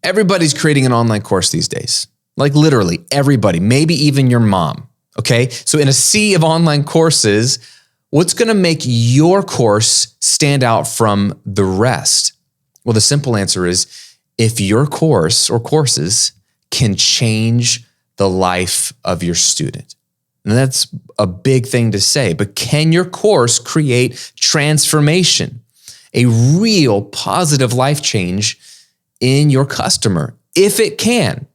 Everybody's creating an online course these days. Like literally everybody, maybe even your mom. Okay. So in a sea of online courses, what's going to make your course stand out from the rest? Well, the simple answer is if your course or courses can change the life of your student. And that's a big thing to say, but can your course create transformation, a real positive life change in your customer? If it can,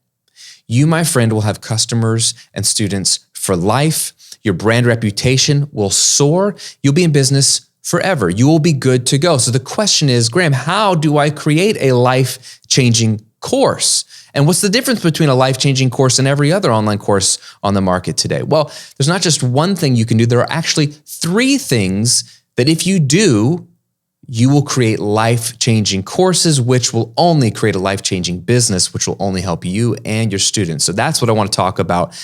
you, my friend, will have customers and students for life. Your brand reputation will soar. You'll be in business forever. You will be good to go. So the question is, Graham, how do I create a life-changing course? And what's the difference between a life-changing course and every other online course on the market today? Well, there's not just one thing you can do. There are actually 3 things that if you do, you will create life-changing courses, which will only create a life-changing business, which will only help you and your students. So that's what I want to talk about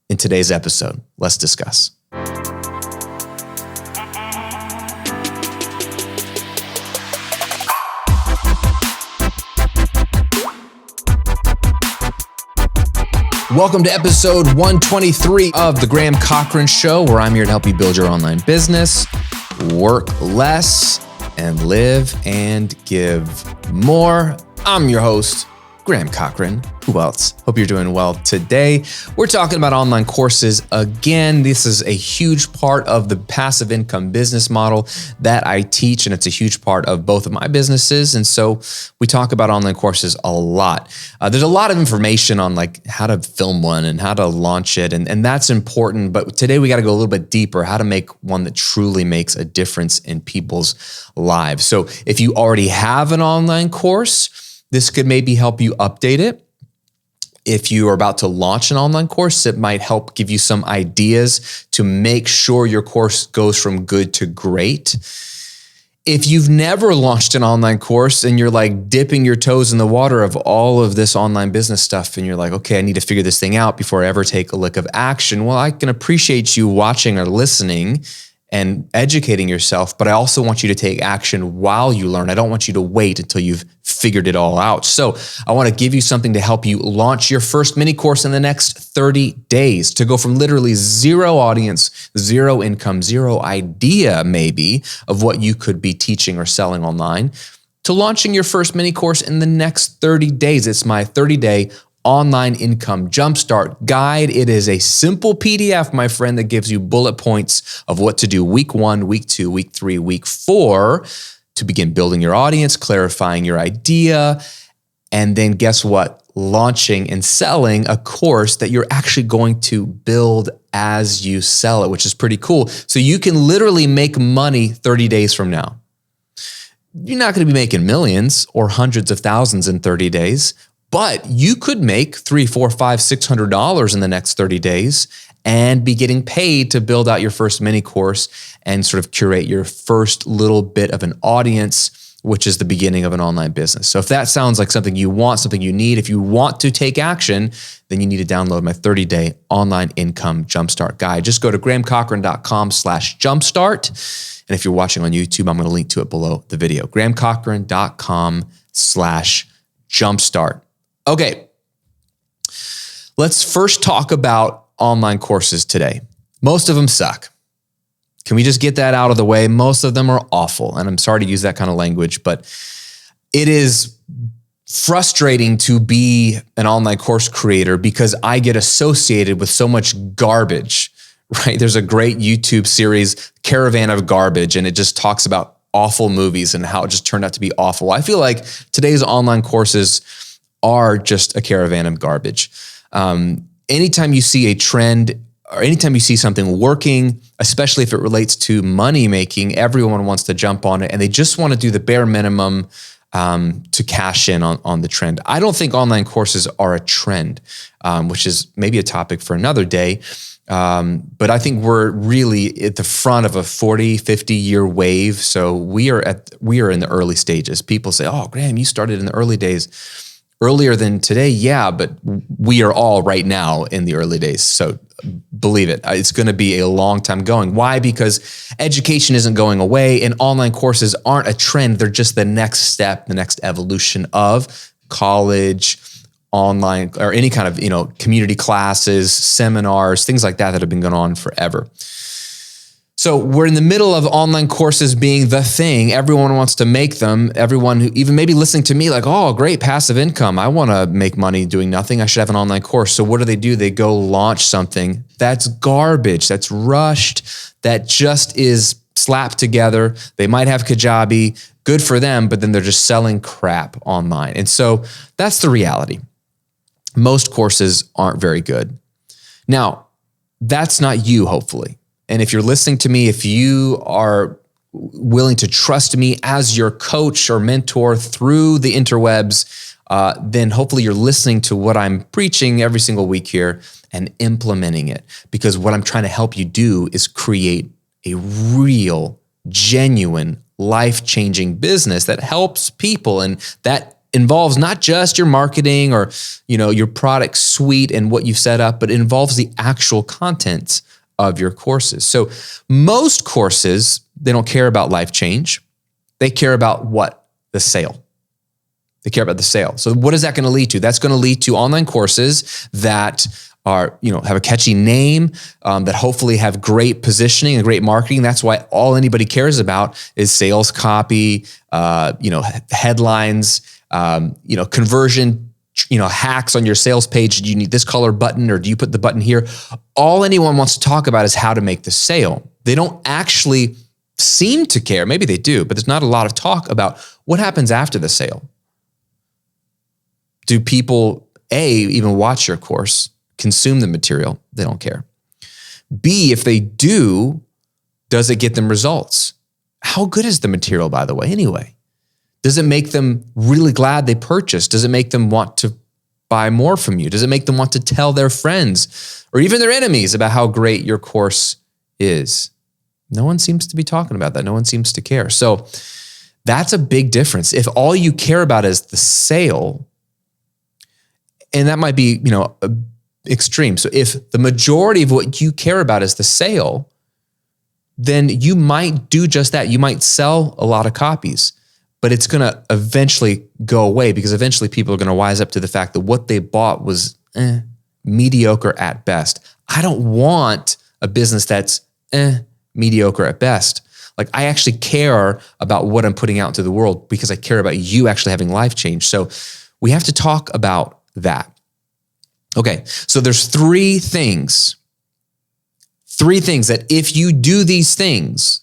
in today's episode. Let's discuss. Welcome to episode 123 of The Graham Cochran Show, where I'm here to help you build your online business, work less, and live and give more. I'm your host, Graham Cochran. Who else? Hope you're doing well today. We're talking about online courses again. This is a huge part of the passive income business model that I teach, and it's a huge part of both of my businesses. And so we talk about online courses a lot. There's a lot of information on like how to film one and how to launch it, and that's important. But today we got to go a little bit deeper, how to make one that truly makes a difference in people's lives. So if you already have an online course, this could maybe help you update it. If you are about to launch an online course, it might help give you some ideas to make sure your course goes from good to great. If you've never launched an online course and you're like dipping your toes in the water of all of this online business stuff and you're like, okay, I need to figure this thing out before I ever take a lick of action. Well, I can appreciate you watching or listening and educating yourself, but I also want you to take action while you learn. I don't want you to wait until you've figured it all out. So I want to give you something to help you launch your first mini course in the next 30 days to go from literally zero audience, zero income, zero idea maybe of what you could be teaching or selling online to launching your first mini course in the next 30 days. It's my 30-day online income jumpstart guide. It is a simple PDF, my friend, that gives you bullet points of what to do week 1, week 2, week 3, week 4 to begin building your audience, clarifying your idea, and then guess what? Launching and selling a course that you're actually going to build as you sell it, which is pretty cool. So you can literally make money 30 days from now. You're not going to be making millions or hundreds of thousands in 30 days, but you could make $300, $400, $500, $600 in the next 30 days and be getting paid to build out your first mini course and sort of curate your first little bit of an audience, which is the beginning of an online business. So if that sounds like something you want, something you need, if you want to take action, then you need to download my 30-day online income jumpstart guide. Just go to grahamcochran.com/jumpstart. And if you're watching on YouTube, I'm going to link to it below the video. grahamcochran.com/jumpstart. Okay, let's first talk about online courses today. Most of them suck. Can we just get that out of the way? Most of them are awful. And I'm sorry to use that kind of language, but it is frustrating to be an online course creator because I get associated with so much garbage, right? There's a great YouTube series, Caravan of Garbage, and it just talks about awful movies and how it just turned out to be awful. I feel like today's online courses are just a caravan of garbage. Anytime you see a trend or anytime you see something working, especially if it relates to money making, everyone wants to jump on it and they just want to do the bare minimum to cash in on the trend. I don't think online courses are a trend, which is maybe a topic for another day. But I think we're really at the front of a 40, 50-year wave. So we are in the early stages. People say, oh, Graham, you started in the early days. Earlier than today, yeah, but we are all right now in the early days. So believe it, it's going to be a long time going. Why? Because education isn't going away and online courses aren't a trend. They're just the next step, the next evolution of college, online, or any kind of, community classes, seminars, things like that have been going on forever. So we're in the middle of online courses being the thing. Everyone wants to make them. Everyone who even maybe listening to me like, oh, great passive income. I want to make money doing nothing. I should have an online course. So what do? They go launch something that's garbage, that's rushed, that just is slapped together. They might have Kajabi, good for them, but then they're just selling crap online. And so that's the reality. Most courses aren't very good. Now, that's not you, hopefully. And if you're listening to me, if you are willing to trust me as your coach or mentor through the interwebs, then hopefully you're listening to what I'm preaching every single week here and implementing it. Because what I'm trying to help you do is create a real, genuine, life-changing business that helps people. And that involves not just your marketing or, your product suite and what you've set up, but it involves the actual contents of your courses. So most courses, they don't care about life change. They care about what? The sale. They care about the sale. So what is that going to lead to? That's going to lead to online courses that are, have a catchy name, that hopefully have great positioning and great marketing. That's why all anybody cares about is sales copy, headlines, conversion, hacks on your sales page. Do you need this color button or do you put the button here? All anyone wants to talk about is how to make the sale. They don't actually seem to care. Maybe they do, but there's not a lot of talk about what happens after the sale. Do people, A, even watch your course, consume the material? They don't care. B, if they do, does it get them results? How good is the material, by the way, anyway? Does it make them really glad they purchased? Does it make them want to buy more from you? Does it make them want to tell their friends or even their enemies about how great your course is? No one seems to be talking about that. No one seems to care. So that's a big difference. If all you care about is the sale, and that might be, extreme. So if the majority of what you care about is the sale, then you might do just that. You might sell a lot of copies, but it's going to eventually go away because eventually people are going to wise up to the fact that what they bought was mediocre at best. I don't want a business that's mediocre at best. Like I actually care about what I'm putting out into the world because I care about you actually having life change. So we have to talk about that. Okay, so there's three things that if you do these things,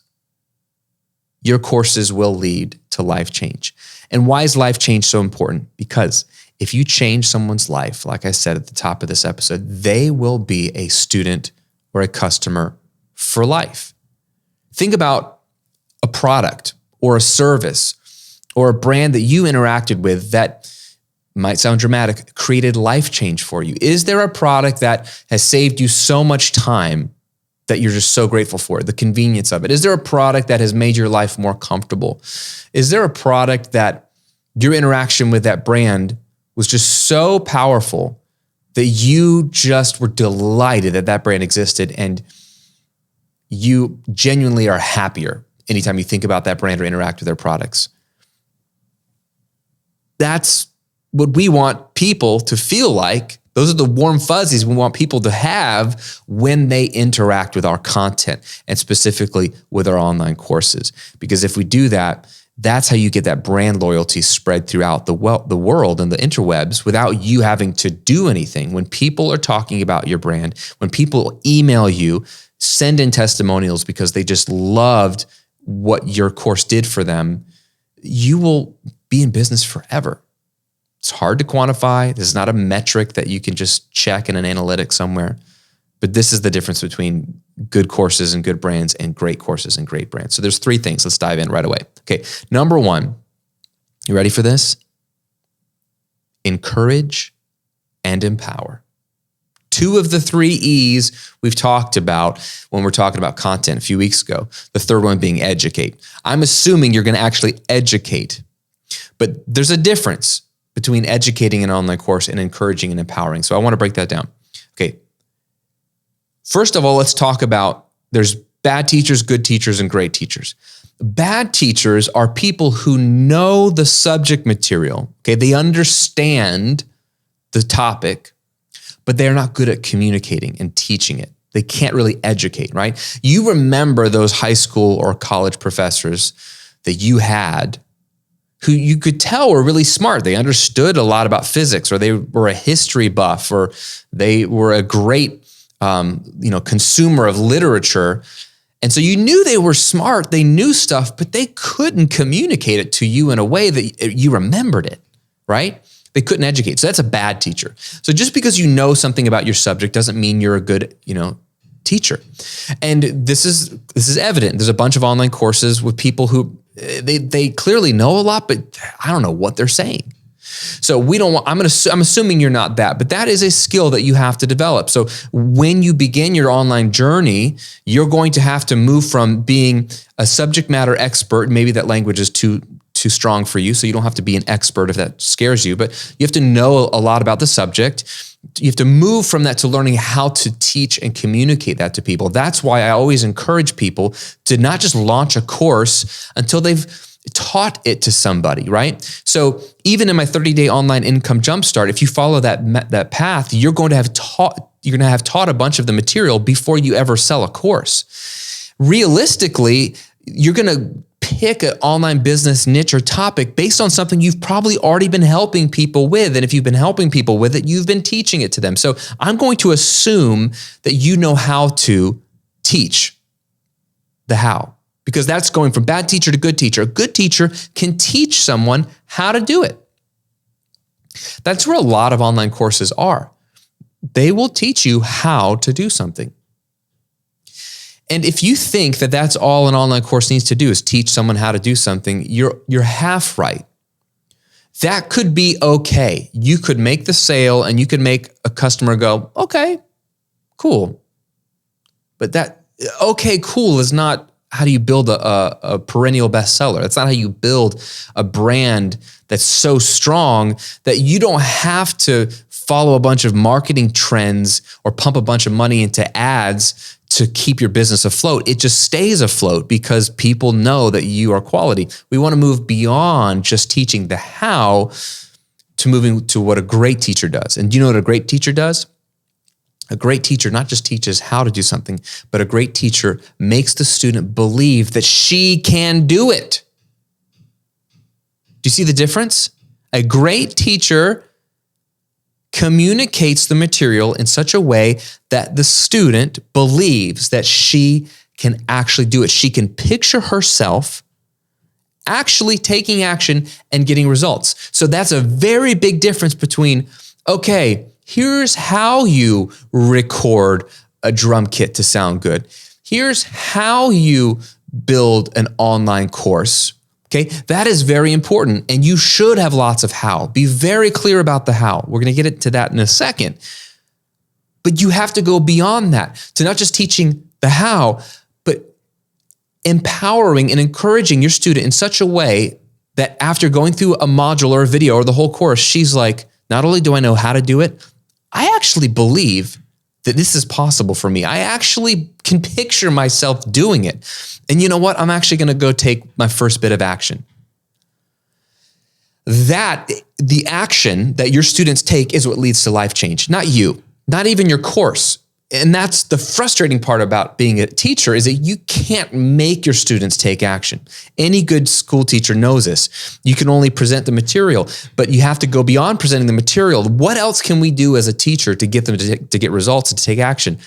your courses will lead to life change. And why is life change so important? Because if you change someone's life, like I said at the top of this episode, they will be a student or a customer for life. Think about a product or a service or a brand that you interacted with that might sound dramatic, created life change for you. Is there a product that has saved you so much time that you're just so grateful for it, the convenience of it? Is there a product that has made your life more comfortable? Is there a product that your interaction with that brand was just so powerful that you just were delighted that that brand existed and you genuinely are happier anytime you think about that brand or interact with their products? That's what we want people to feel like. Those are the warm fuzzies we want people to have when they interact with our content and specifically with our online courses. Because if we do that, that's how you get that brand loyalty spread throughout the world and the interwebs without you having to do anything. When people are talking about your brand, when people email you, send in testimonials because they just loved what your course did for them, you will be in business forever. It's hard to quantify. This is not a metric that you can just check in an analytics somewhere. But this is the difference between good courses and good brands and great courses and great brands. So there's three things. Let's dive in right away. Okay, number one, you ready for this? Encourage and empower. Two of the three E's we've talked about when we're talking about content a few weeks ago. The third one being educate. I'm assuming you're going to actually educate. But there's a difference between educating an online course and encouraging and empowering. So I want to break that down. Okay. First of all, let's talk about there's bad teachers, good teachers, and great teachers. Bad teachers are people who know the subject material. Okay, they understand the topic, but they're not good at communicating and teaching it. They can't really educate, right? You remember those high school or college professors that you had who you could tell were really smart. They understood a lot about physics, or they were a history buff, or they were a great consumer of literature. And so you knew they were smart, they knew stuff, but they couldn't communicate it to you in a way that you remembered it, right? They couldn't educate. So that's a bad teacher. So just because you know something about your subject doesn't mean you're a good, teacher. And this is evident. There's a bunch of online courses with people who they clearly know a lot, but I don't know what they're saying. So I'm assuming you're not that, but that is a skill that you have to develop. So when you begin your online journey, you're going to have to move from being a subject matter expert. Maybe that language is too strong for you, so you don't have to be an expert if that scares you, but you have to know a lot about the subject. You have to move from that to learning how to teach and communicate that to people. That's why I always encourage people to not just launch a course until they've taught it to somebody, right? So even in my 30-day online income jumpstart, if you follow that path, you're going to have taught a bunch of the material before you ever sell a course. Realistically, you're going to pick an online business niche or topic based on something you've probably already been helping people with. And if you've been helping people with it, you've been teaching it to them. So I'm going to assume that you know how to teach the how, because that's going from bad teacher to good teacher. A good teacher can teach someone how to do it. That's where a lot of online courses are. They will teach you how to do something. And if you think that that's all an online course needs to do is teach someone how to do something, you're half right. That could be okay. You could make the sale and you could make a customer go, okay, cool. But that, okay, cool is not how do you build a perennial bestseller. That's not how you build a brand that's so strong that you don't have to follow a bunch of marketing trends or pump a bunch of money into ads to keep your business afloat. It just stays afloat because people know that you are quality. We want to move beyond just teaching the how to moving to what a great teacher does. And do you know what a great teacher does? A great teacher not just teaches how to do something, but a great teacher makes the student believe that she can do it. Do you see the difference? A great teacher communicates the material in such a way that the student believes that she can actually do it. She can picture herself actually taking action and getting results. So that's a very big difference between, okay, here's how you record a drum kit to sound good. Here's how you build an online course. Okay, that is very important, and you should have lots of how. Be very clear about the how. We're going to get into that in a second. But you have to go beyond that to not just teaching the how, but empowering and encouraging your student in such a way that after going through a module or a video or the whole course, she's like, not only do I know how to do it, I actually believe that this is possible for me. I actually can picture myself doing it. And you know what? I'm actually going to go take my first bit of action. The action that your students take is what leads to life change, not you, not even your course. And that's the frustrating part about being a teacher is that you can't make your students take action. Any good school teacher knows this. You can only present the material, but you have to go beyond presenting the material. What else can we do as a teacher to get them to get results and to take action?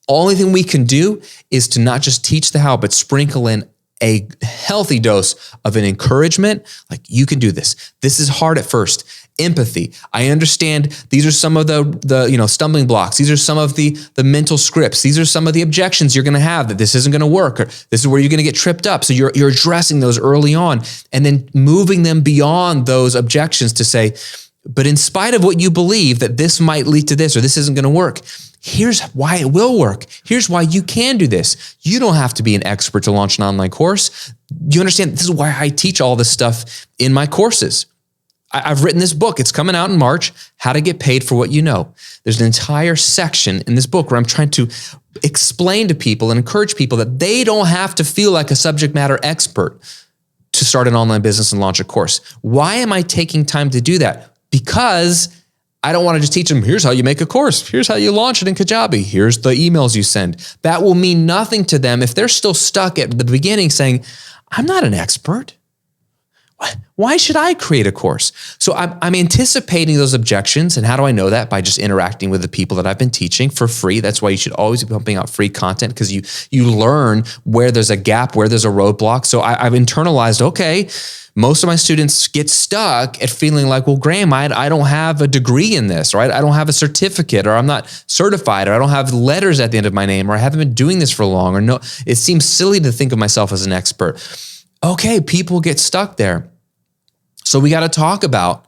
Only thing we can do is to not just teach the how, but sprinkle in a healthy dose of an encouragement. Like, you can do this. This is hard at first. Empathy. I understand these are some of the stumbling blocks. These are some of the mental scripts. These are some of the objections you're going to have that this isn't going to work, or this is where you're going to get tripped up. So you're addressing those early on and then moving them beyond those objections to say, but in spite of what you believe that this might lead to this or this isn't going to work, here's why it will work. Here's why you can do this. You don't have to be an expert to launch an online course. You understand? This is why I teach all this stuff in my courses. I've written this book. It's coming out in March, How to Get Paid for What You Know. There's an entire section in this book where I'm trying to explain to people and encourage people that they don't have to feel like a subject matter expert to start an online business and launch a course. Why am I taking time to do that? Because I don't want to just teach them, here's how you make a course. Here's how you launch it in Kajabi. Here's the emails you send. That will mean nothing to them if they're still stuck at the beginning saying, I'm not an expert. Why should I create a course? So I'm anticipating those objections. And how do I know that? By just interacting with the people that I've been teaching for free. That's why you should always be pumping out free content, because you learn where there's a gap, where there's a roadblock. So I've internalized, okay, most of my students get stuck at feeling like, well, Graham, I don't have a degree in this, right? I don't have a certificate, or I'm not certified, or I don't have letters at the end of my name, or I haven't been doing this for long, or no, it seems silly to think of myself as an expert. Okay, people get stuck there. So we got to talk about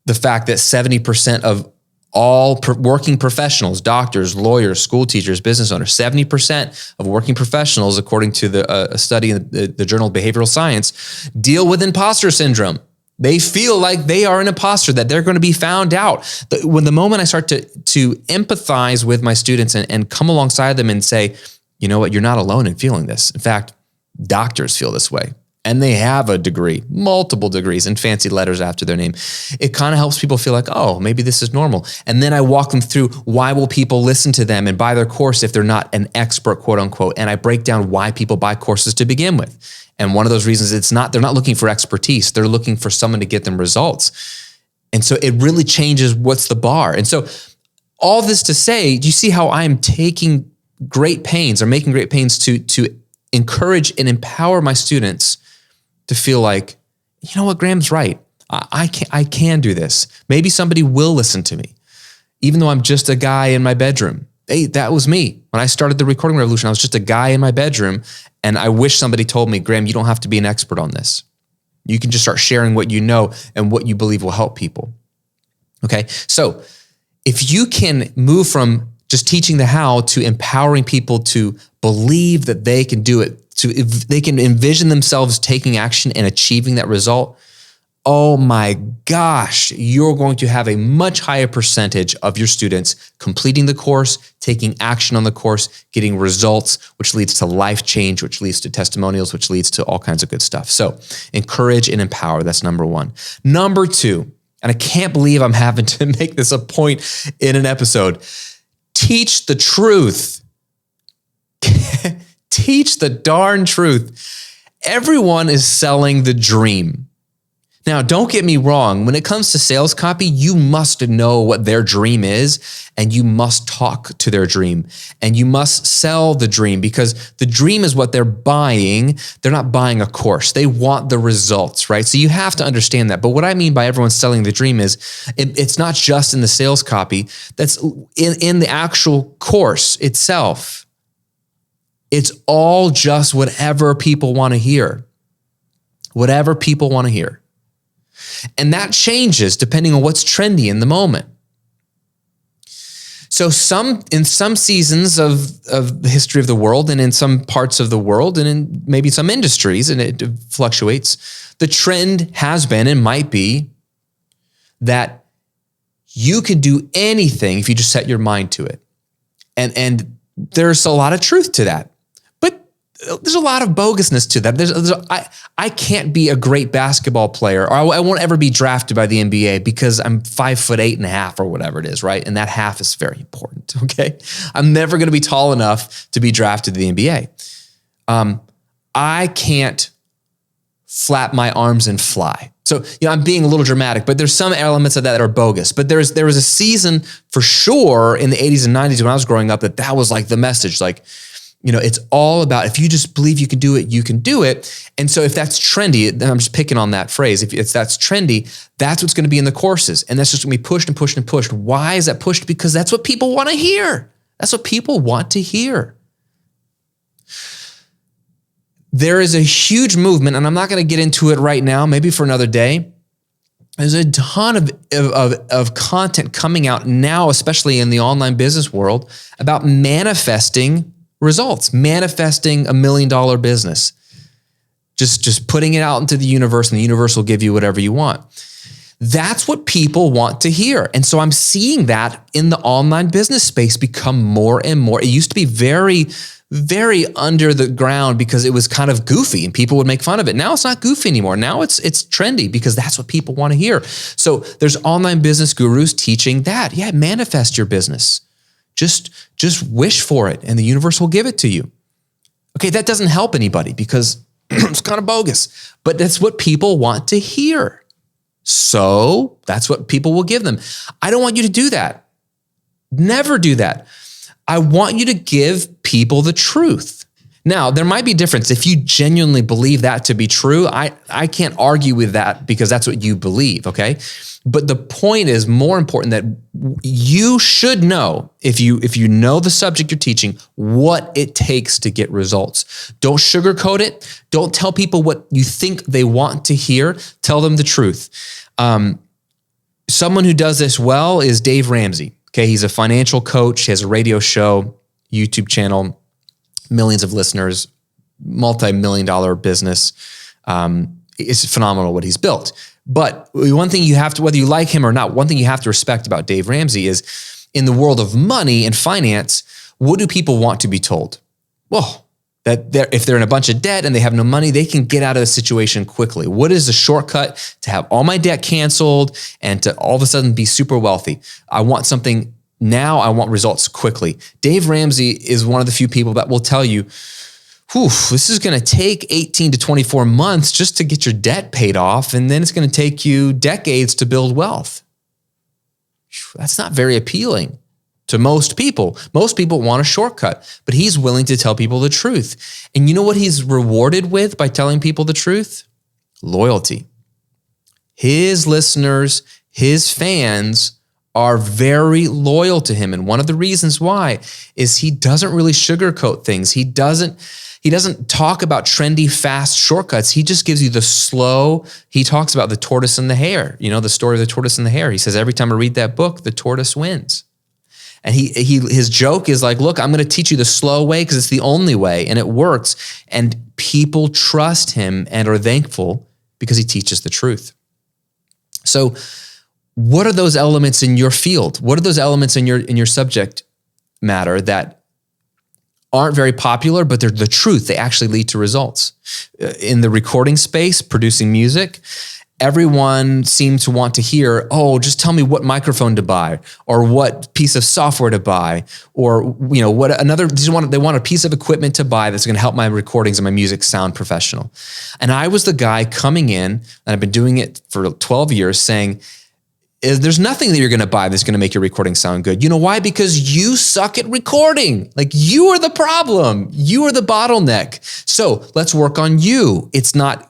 the fact that 70% of all working professionals, doctors, lawyers, school teachers, business owners, 70% of working professionals, according to a study in the Journal of Behavioral Science, deal with imposter syndrome. They feel like they are an imposter, that they're going to be found out. When the moment I start to empathize with my students and come alongside them and say, you know what, you're not alone in feeling this. In fact, doctors feel this way. And they have a degree, multiple degrees, and fancy letters after their name. It kind of helps people feel like, oh, maybe this is normal. And then I walk them through, why will people listen to them and buy their course if they're not an expert, quote unquote. And I break down why people buy courses to begin with. And one of those reasons, they're not looking for expertise. They're looking for someone to get them results. And so it really changes what's the bar. And so all this to say, do you see how I'm taking great pains, or making great pains to encourage and empower my students to feel like, you know what, Graham's right. I can do this. Maybe somebody will listen to me, even though I'm just a guy in my bedroom. Hey, that was me. When I started the recording revolution, I was just a guy in my bedroom. And I wish somebody told me, Graham, you don't have to be an expert on this. You can just start sharing what you know and what you believe will help people. Okay. So if you can move from just teaching the how to empowering people to believe that they can do it, if they can envision themselves taking action and achieving that result, oh my gosh, you're going to have a much higher percentage of your students completing the course, taking action on the course, getting results, which leads to life change, which leads to testimonials, which leads to all kinds of good stuff. So encourage and empower. That's number one. Number two, and I can't believe I'm having to make this a point in an episode, teach the truth. Teach the darn truth. Everyone is selling the dream. Now, don't get me wrong. When it comes to sales copy, you must know what their dream is, and you must talk to their dream, and you must sell the dream, because the dream is what they're buying. They're not buying a course. They want the results, right? So you have to understand that. But what I mean by everyone selling the dream is it's not just in the sales copy. That's in the actual course itself. It's all just whatever people want to hear. Whatever people want to hear. And that changes depending on what's trendy in the moment. So in some seasons of the history of the world, and in some parts of the world, and in maybe some industries, and it fluctuates, the trend has been and might be that you can do anything if you just set your mind to it. And there's a lot of truth to that. There's a lot of bogusness to that. I can't be a great basketball player, or I won't ever be drafted by the NBA because I'm 5'8.5" or whatever it is, right? And that half is very important, okay? I'm never going to be tall enough to be drafted to the NBA. I can't flap my arms and fly. So, I'm being a little dramatic, but there's some elements of that are bogus. But there was a season for sure in the 80s and 90s when I was growing up that was like the message, like, it's all about, if you just believe you can do it, you can do it. And so if that's trendy, then I'm just picking on that phrase. If that's trendy, that's what's going to be in the courses. And that's just going to be pushed and pushed and pushed. Why is that pushed? Because that's what people want to hear. That's what people want to hear. There is a huge movement, and I'm not going to get into it right now, maybe for another day. There's a ton of content coming out now, especially in the online business world, about manifesting results, manifesting $1 million business, just putting it out into the universe, and the universe will give you whatever you want. That's what people want to hear. And so I'm seeing that in the online business space become more and more. It used to be very, very under the ground because it was kind of goofy and people would make fun of it. Now it's not goofy anymore. Now it's trendy because that's what people want to hear. So there's online business gurus teaching that. Yeah, manifest your business. Just wish for it and the universe will give it to you. Okay, that doesn't help anybody because it's kind of bogus, but that's what people want to hear. So that's what people will give them. I don't want you to do that. Never do that. I want you to give people the truth. Now, there might be a difference. If you genuinely believe that to be true, I can't argue with that because that's what you believe, okay? But the point is more important that you should know, if you know the subject you're teaching, what it takes to get results. Don't sugarcoat it. Don't tell people what you think they want to hear. Tell them the truth. Someone who does this well is Dave Ramsey. Okay, he's a financial coach. He has a radio show, YouTube channel, millions of listeners, multi-million-dollar business. It's phenomenal what he's built. But one thing you have to, whether you like him or not, one thing you have to respect about Dave Ramsey is in the world of money and finance, what do people want to be told? Well, that if they're in a bunch of debt and they have no money, they can get out of the situation quickly. What is the shortcut to have all my debt canceled and to all of a sudden be super wealthy? I want something now. I want results quickly. Dave Ramsey is one of the few people that will tell you, this is going to take 18 to 24 months just to get your debt paid off, and then it's going to take you decades to build wealth. That's not very appealing to most people. Most people want a shortcut, but he's willing to tell people the truth. And you know what he's rewarded with by telling people the truth? Loyalty. His listeners, his fans are very loyal to him. And one of the reasons why is he doesn't really sugarcoat things. He doesn't talk about trendy, fast shortcuts. He just gives you the slow. He talks about the tortoise and the hare, the story of the tortoise and the hare. He says, every time I read that book, the tortoise wins. And his joke is like, look, I'm going to teach you the slow way because it's the only way and it works. And people trust him and are thankful because he teaches the truth. So what are those elements in your field? What are those elements in your subject matter that aren't very popular, but they're the truth? They actually lead to results. In the recording space, producing music, everyone seems to want to hear, just tell me what microphone to buy or what piece of software to buy or, they want a piece of equipment to buy that's going to help my recordings and my music sound professional. And I was the guy coming in, and I've been doing it for 12 years saying, there's nothing that you're going to buy that's going to make your recording sound good. You know why? Because you suck at recording. Like, you are the problem. You are the bottleneck. So let's work on you. It's not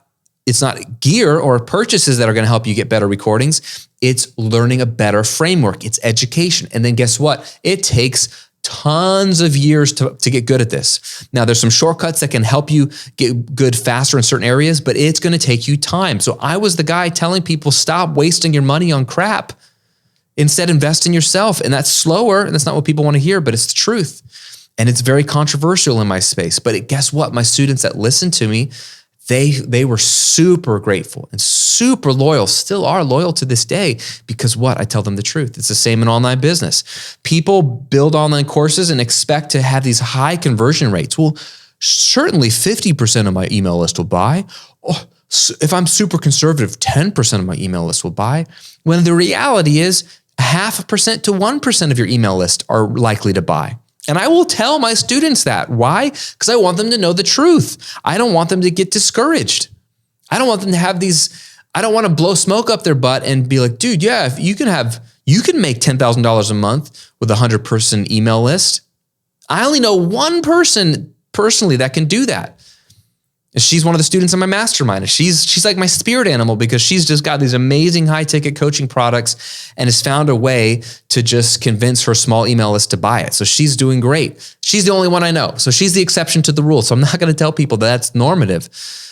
gear or purchases that are going to help you get better recordings. It's learning a better framework. It's education. And then guess what? It takes tons of years to get good at this. Now, there's some shortcuts that can help you get good faster in certain areas, but it's going to take you time. So I was the guy telling people, stop wasting your money on crap. Instead, invest in yourself. And that's slower. And that's not what people want to hear, but it's the truth. And it's very controversial in my space. But guess what? My students that listen to me, they were super grateful and super loyal, still are loyal to this day because what? I tell them the truth. It's the same in online business. People build online courses and expect to have these high conversion rates. Well, certainly 50% of my email list will buy. If I'm super conservative, 10% of my email list will buy. When the reality is 0.5% to 1% of your email list are likely to buy. And I will tell my students that. Why? Because I want them to know the truth. I don't want them to get discouraged. I don't want them to have I don't want to blow smoke up their butt and be like, dude, yeah, if you can make $10,000 a month with a 100-person email list. I only know one person personally that can do that. She's one of the students in my mastermind. She's like my spirit animal because she's just got these amazing high-ticket coaching products and has found a way to just convince her small email list to buy it. So she's doing great. She's the only one I know. So she's the exception to the rule. So I'm not going to tell people that's normative.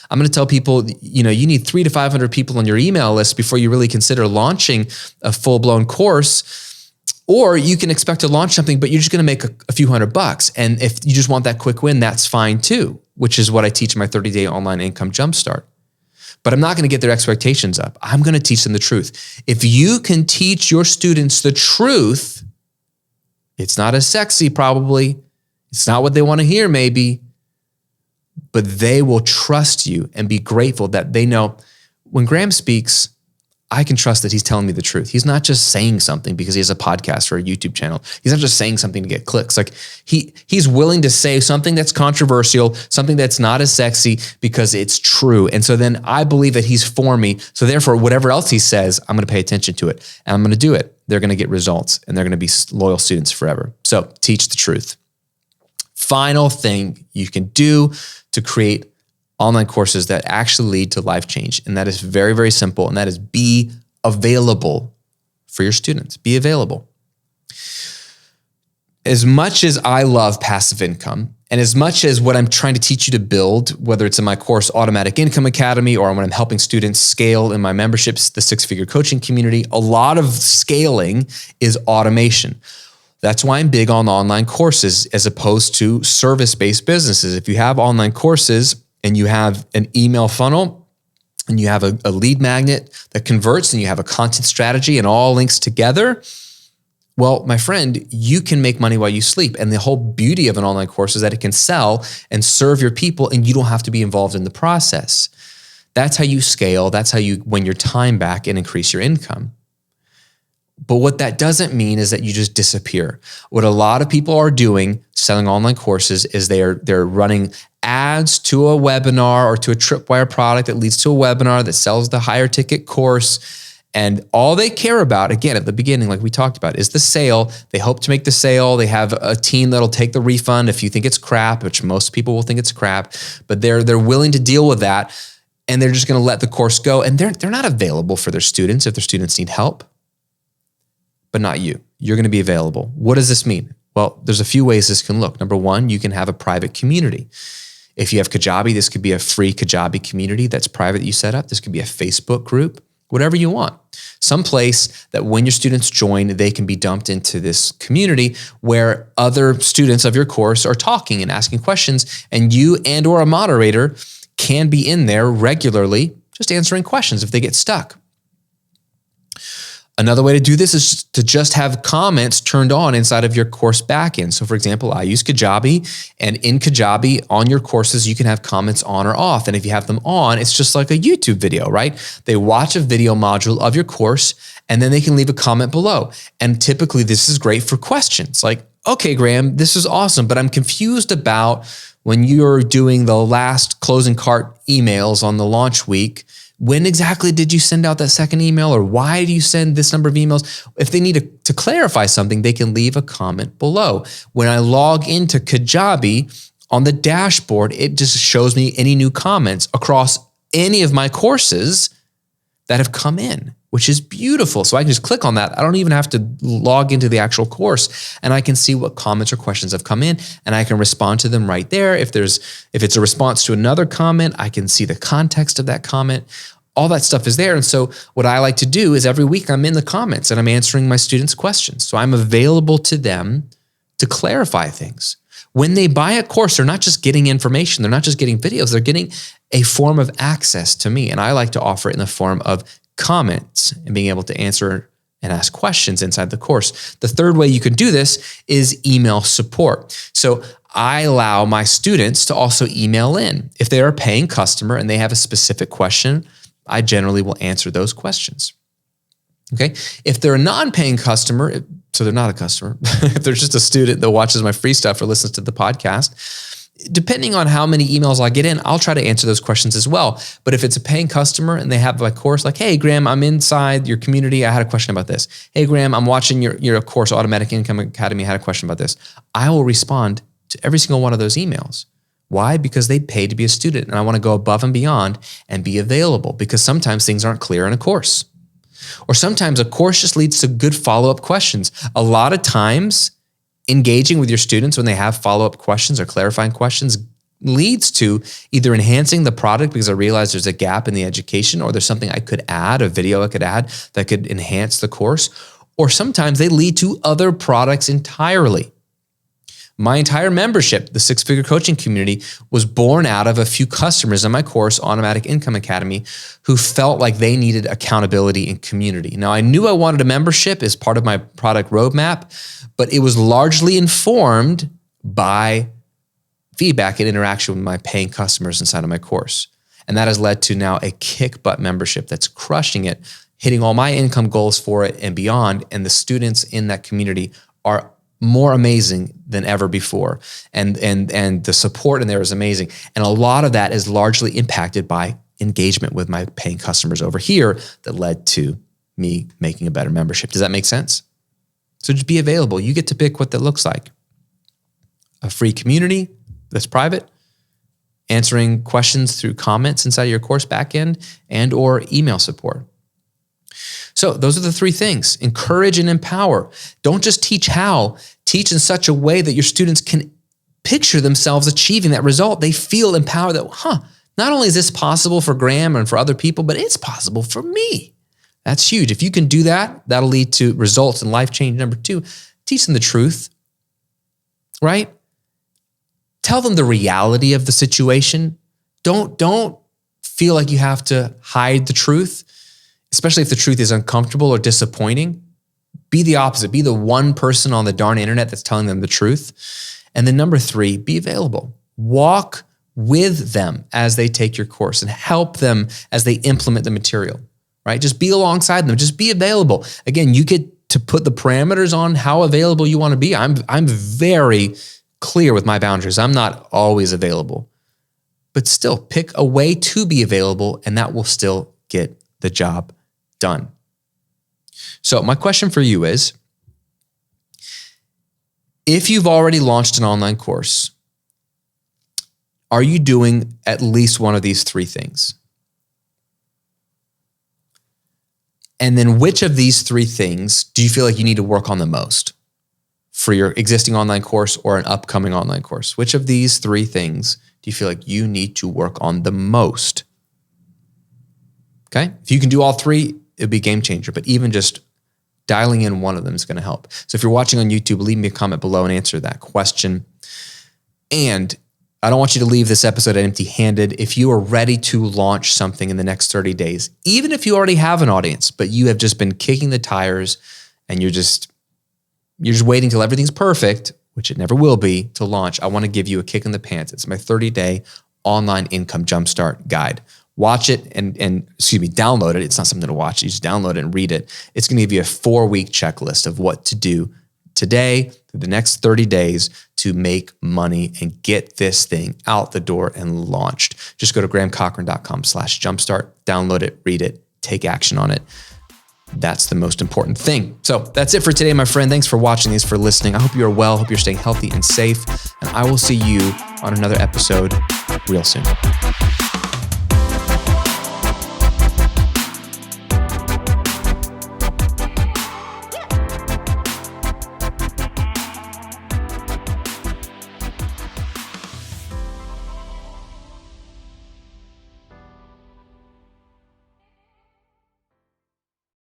I'm going to tell people, you need 300 to 500 people on your email list before you really consider launching a full-blown course. Or you can expect to launch something, but you're just going to make a few $100. And if you just want that quick win, that's fine too, which is what I teach in my 30-day online income Jumpstart. but I'm not going to get their expectations up. I'm going to teach them the truth. If you can teach your students the truth, it's not as sexy probably. It's not what they want to hear maybe, but they will trust you and be grateful that they know when Graham speaks, I can trust that he's telling me the truth. He's not just saying something because he has a podcast or a YouTube channel. He's not just saying something to get clicks. Like he's willing to say something that's controversial, something that's not as sexy because it's true. And so then I believe that he's for me. So therefore, whatever else he says, I'm going to pay attention to it and I'm going to do it. They're going to get results and they're going to be loyal students forever. So teach the truth. Final thing you can do to create online courses that actually lead to life change. And that is very, very simple. And that is be available for your students. Be available. As much as I love passive income, and as much as what I'm trying to teach you to build, whether it's in my course, Automatic Income Academy, or when I'm helping students scale in my memberships, the six-figure coaching community, a lot of scaling is automation. That's why I'm big on online courses as opposed to service-based businesses. If you have online courses, and you have an email funnel, and you have a lead magnet that converts, and you have a content strategy and all links together, well, my friend, you can make money while you sleep. And the whole beauty of an online course is that it can sell and serve your people, and you don't have to be involved in the process. That's how you scale. That's how you win your time back and increase your income. But what that doesn't mean is that you just disappear. What a lot of people are doing selling online courses is they're running ads to a webinar or to a tripwire product that leads to a webinar that sells the higher ticket course. And all they care about, again, at the beginning, like we talked about, is the sale. They hope to make the sale. They have a team that'll take the refund if you think it's crap, which most people will think it's crap, but they're willing to deal with that. And they're just going to let the course go. And they're not available for their students if their students need help. But not you. You're going to be available. What does this mean? Well, there's a few ways this can look. Number one, you can have a private community. If you have Kajabi, this could be a free Kajabi community that's private that you set up. This could be a Facebook group, whatever you want. Some place that when your students join, they can be dumped into this community where other students of your course are talking and asking questions, and you and or a moderator can be in there regularly just answering questions if they get stuck. Another way to do this is to just have comments turned on inside of your course backend. So for example, I use Kajabi, and in Kajabi on your courses, you can have comments on or off. And if you have them on, it's just like a YouTube video, right? They watch a video module of your course and then they can leave a comment below. And typically this is great for questions like, okay, Graham, this is awesome, but I'm confused about when you're doing the last closing cart emails on the launch week. When exactly did you send out that second email, or why do you send this number of emails? If they need to clarify something, they can leave a comment below. When I log into Kajabi on the dashboard, it just shows me any new comments across any of my courses that have come in, which is beautiful. So I can just click on that. I don't even have to log into the actual course, and I can see what comments or questions have come in, and I can respond to them right there. If it's a response to another comment, I can see the context of that comment. All that stuff is there. And so what I like to do is every week I'm in the comments and I'm answering my students' questions. So I'm available to them to clarify things. When they buy a course, they're not just getting information. They're not just getting videos. They're getting a form of access to me. And I like to offer it in the form of comments and being able to answer and ask questions inside the course. The third way you can do this is email support. So I allow my students to also email in. If they're a paying customer and they have a specific question, I generally will answer those questions. Okay. If they're a non-paying customer, so they're not a customer, if they're just a student that watches my free stuff or listens to the podcast, depending on how many emails I get in, I'll try to answer those questions as well. But if it's a paying customer and they have my course, like, hey, Graham, I'm inside your community. I had a question about this. Hey, Graham, I'm watching your course, Automatic Income Academy. I had a question about this. I will respond to every single one of those emails. Why? Because they paid to be a student, and I want to go above and beyond and be available, because sometimes things aren't clear in a course. Or sometimes a course just leads to good follow-up questions. A lot of times, engaging with your students when they have follow-up questions or clarifying questions leads to either enhancing the product because I realize there's a gap in the education, or there's something I could add, a video I could add that could enhance the course. Or sometimes they lead to other products entirely. My entire membership, the six-figure coaching community, was born out of a few customers in my course, Automatic Income Academy, who felt like they needed accountability and community. Now, I knew I wanted a membership as part of my product roadmap, but it was largely informed by feedback and interaction with my paying customers inside of my course. And that has led to now a kick butt membership that's crushing it, hitting all my income goals for it and beyond. And the students in that community are more amazing than ever before. And the support in there is amazing. And a lot of that is largely impacted by engagement with my paying customers over here that led to me making a better membership. Does that make sense? So just be available. You get to pick what that looks like. A free community that's private, answering questions through comments inside of your course backend, and or email support. So those are the three things. Encourage and empower. Don't just teach how. Teach in such a way that your students can picture themselves achieving that result. They feel empowered that, not only is this possible for Graham and for other people, but it's possible for me. That's huge. If you can do that, that'll lead to results and life change. Number two, teach them the truth, right? Tell them the reality of the situation. Don't feel like you have to hide the truth, especially if the truth is uncomfortable or disappointing. Be the opposite. Be the one person on the darn internet that's telling them the truth. And then number three, be available. Walk with them as they take your course and help them as they implement the material, right? Just be alongside them. Just be available. Again, you get to put the parameters on how available you want to be. I'm very clear with my boundaries. I'm not always available, but still pick a way to be available, and that will still get the job done. So my question for you is, if you've already launched an online course, are you doing at least one of these three things? And then which of these three things do you feel like you need to work on the most for your existing online course or an upcoming online course? Which of these three things do you feel like you need to work on the most? Okay? If you can do all three, it'd be a game changer, but even just dialing in one of them is going to help. So if you're watching on YouTube, leave me a comment below and answer that question. And I don't want you to leave this episode empty-handed. If you are ready to launch something in the next 30 days, even if you already have an audience, but you have just been kicking the tires and you're just waiting till everything's perfect, which it never will be, to launch, I want to give you a kick in the pants. It's my 30-day online income jumpstart guide. Watch it and download it. It's not something to watch. You just download it and read it. It's going to give you a 4-week checklist of what to do today through the next 30 days to make money and get this thing out the door and launched. Just go to grahamcochrane.com/jumpstart, download it, read it, take action on it. That's the most important thing. So that's it for today, my friend. Thanks for watching. Thanks for listening. I hope you are well. Hope you're staying healthy and safe. And I will see you on another episode real soon.